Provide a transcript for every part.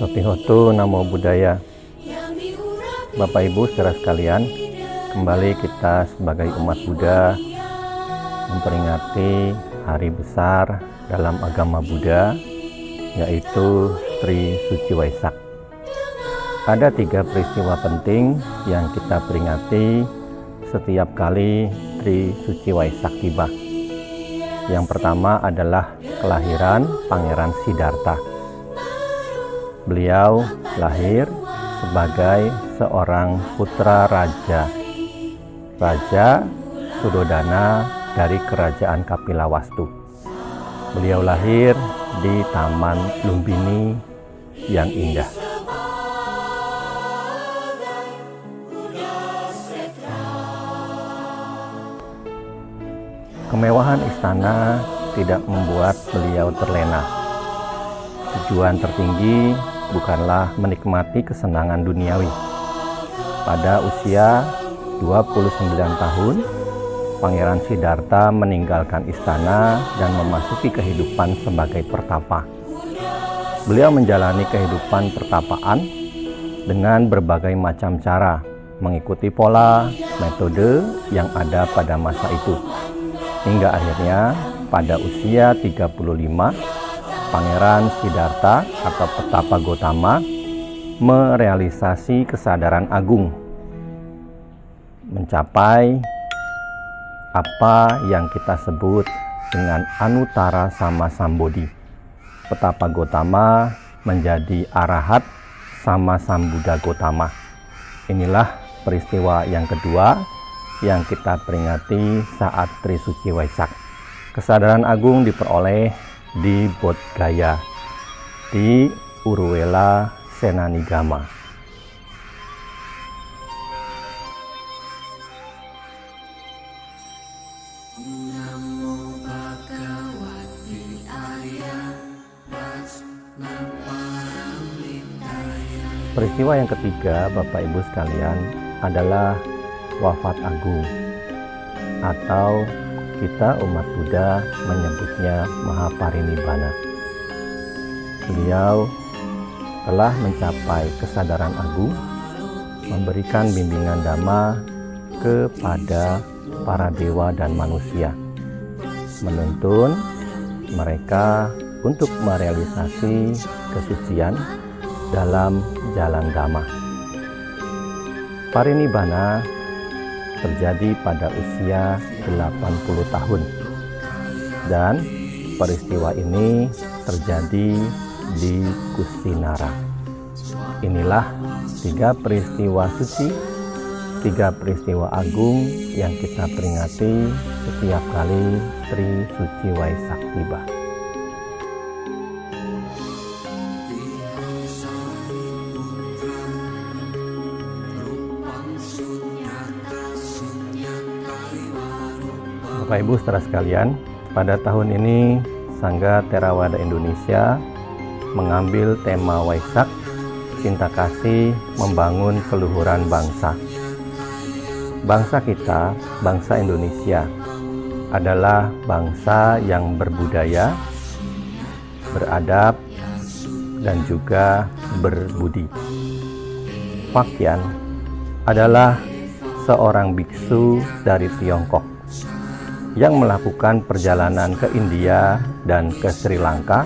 Sotihotu Namo Buddhaya. Bapak Ibu saudara sekalian, kembali kita sebagai umat Buddha memperingati hari besar dalam agama Buddha, yaitu Tri Suci Waisak. Ada 3 peristiwa penting yang kita peringati setiap kali Tri Suci Waisak tiba. Yang pertama adalah kelahiran Pangeran Siddhartha. Beliau lahir sebagai seorang putra raja Suddhodana dari kerajaan Kapilawastu. Beliau lahir di Taman Lumbini yang indah. Kemewahan istana tidak membuat beliau terlena. Tujuan tertinggi bukanlah menikmati kesenangan duniawi. Pada usia 29 tahun, Pangeran Siddhartha meninggalkan istana dan memasuki kehidupan sebagai pertapa. Beliau menjalani kehidupan pertapaan dengan berbagai macam cara, mengikuti pola, metode yang ada pada masa itu. Hingga akhirnya pada usia 35, Pangeran Siddhartha atau Petapa Gotama merealisasi kesadaran agung, mencapai apa yang kita sebut dengan Anuttara Sama Sambodhi. Petapa Gotama menjadi arahat Sama Sambuddha Gotama. Inilah peristiwa yang kedua yang kita peringati saat Tri Suci Waisak. Kesadaran agung diperoleh di Bodh Gaya, di Uruvela Senanigama. Peristiwa yang ketiga, Bapak Ibu sekalian, adalah wafat agung, atau kita umat Buddha menyebutnya Mahaparinibbana. Beliau telah mencapai kesadaran agung, memberikan bimbingan Dhamma kepada para dewa dan manusia, menuntun mereka untuk merealisasi kesucian dalam jalan Dhamma. Parinibbana terjadi pada usia 80 tahun, dan peristiwa ini terjadi di Kustinara. Inilah 3 peristiwa suci, 3 peristiwa agung yang kita peringati setiap kali Tri Suci Waisak tiba. Bapak Ibu saudara sekalian, pada tahun ini Sangga Theravada Indonesia mengambil tema Waisak, cinta kasih membangun keluhuran bangsa. Bangsa kita, bangsa Indonesia, adalah bangsa yang berbudaya, beradab, dan juga berbudi. Fakyan adalah seorang biksu dari Tiongkok yang melakukan perjalanan ke India dan ke Sri Lanka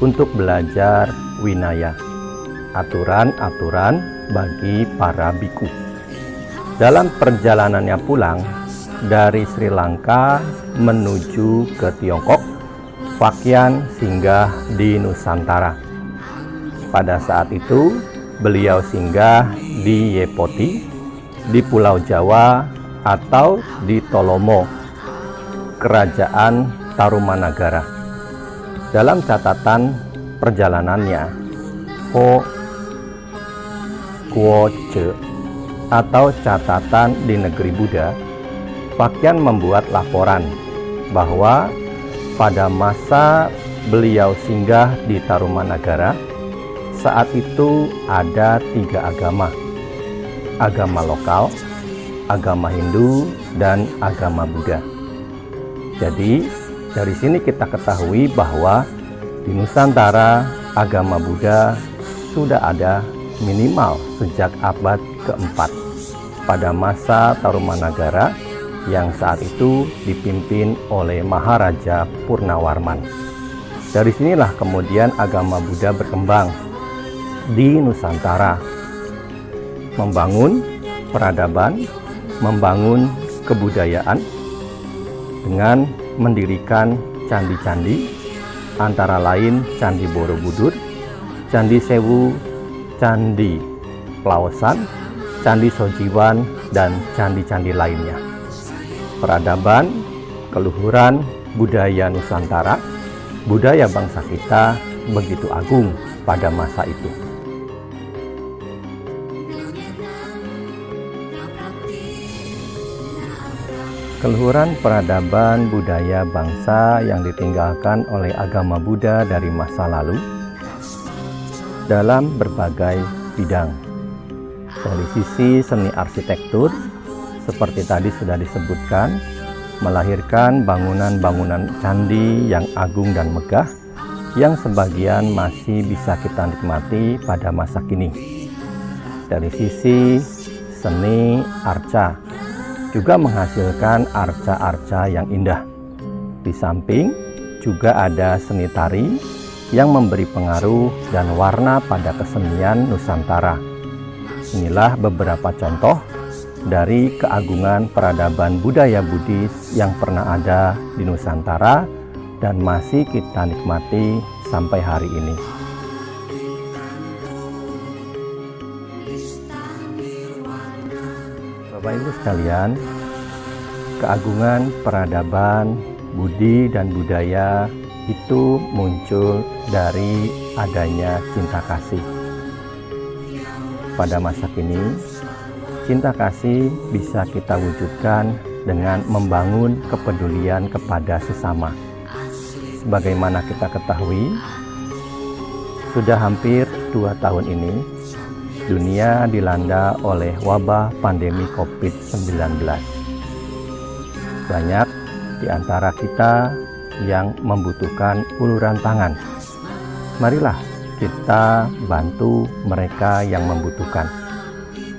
untuk belajar Winaya, aturan-aturan bagi para biku. Dalam perjalanannya pulang dari Sri Lanka menuju ke Tiongkok, Fakyan singgah di Nusantara. Pada saat itu, beliau singgah di Yepoti, di Pulau Jawa, atau di Tolomo, Kerajaan Tarumanagara. Dalam catatan perjalanannya, Ho Kuo Ce, atau catatan di negeri Buddha, Fakyan membuat laporan bahwa pada masa beliau singgah di Tarumanagara, saat itu ada 3 agama: agama lokal, agama Hindu, dan agama Buddha. Jadi dari sini kita ketahui bahwa di Nusantara agama Buddha sudah ada minimal sejak abad keempat pada masa Tarumanagara yang saat itu dipimpin oleh Maharaja Purnawarman. Dari sinilah kemudian agama Buddha berkembang di Nusantara, membangun peradaban, membangun kebudayaan dengan mendirikan candi-candi, antara lain Candi Borobudur, Candi Sewu, Candi Plaosan, Candi Sojiwan, dan candi-candi lainnya. Peradaban, keluhuran, budaya Nusantara, budaya bangsa kita begitu agung pada masa itu. Keluhuran peradaban budaya bangsa yang ditinggalkan oleh agama Buddha dari masa lalu dalam berbagai bidang. Dari sisi seni arsitektur, seperti tadi sudah disebutkan, melahirkan bangunan-bangunan candi yang agung dan megah yang sebagian masih bisa kita nikmati pada masa kini. Dari sisi seni arca, juga menghasilkan arca-arca yang indah. Di samping juga ada seni tari yang memberi pengaruh dan warna pada kesenian Nusantara. Inilah beberapa contoh dari keagungan peradaban budaya Buddhis yang pernah ada di Nusantara dan masih kita nikmati sampai hari ini. Bapak Ibu sekalian, keagungan peradaban, budi dan budaya itu muncul dari adanya cinta kasih. Pada masa kini, cinta kasih bisa kita wujudkan dengan membangun kepedulian kepada sesama. Sebagaimana kita ketahui, sudah hampir 2 tahun ini, dunia dilanda oleh wabah pandemi COVID-19. Banyak di antara kita yang membutuhkan uluran tangan. Marilah kita bantu mereka yang membutuhkan.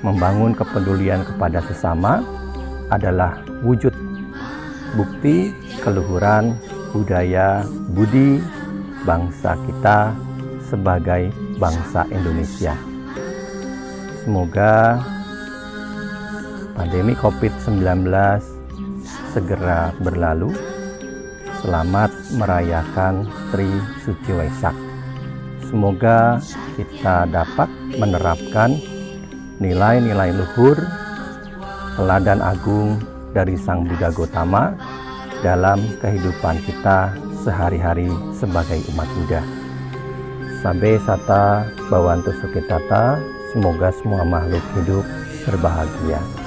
Membangun kepedulian kepada sesama adalah wujud bukti keluhuran budaya budi bangsa kita sebagai bangsa Indonesia. Semoga pandemi COVID-19 segera berlalu. Selamat merayakan Tri Suci Waisak. Semoga kita dapat menerapkan nilai-nilai luhur, teladan agung dari Sang Buddha Gotama dalam kehidupan kita sehari-hari sebagai umat Buddha. Sabbe Sata Bhavantu Sukhitata. Semoga semua makhluk hidup berbahagia.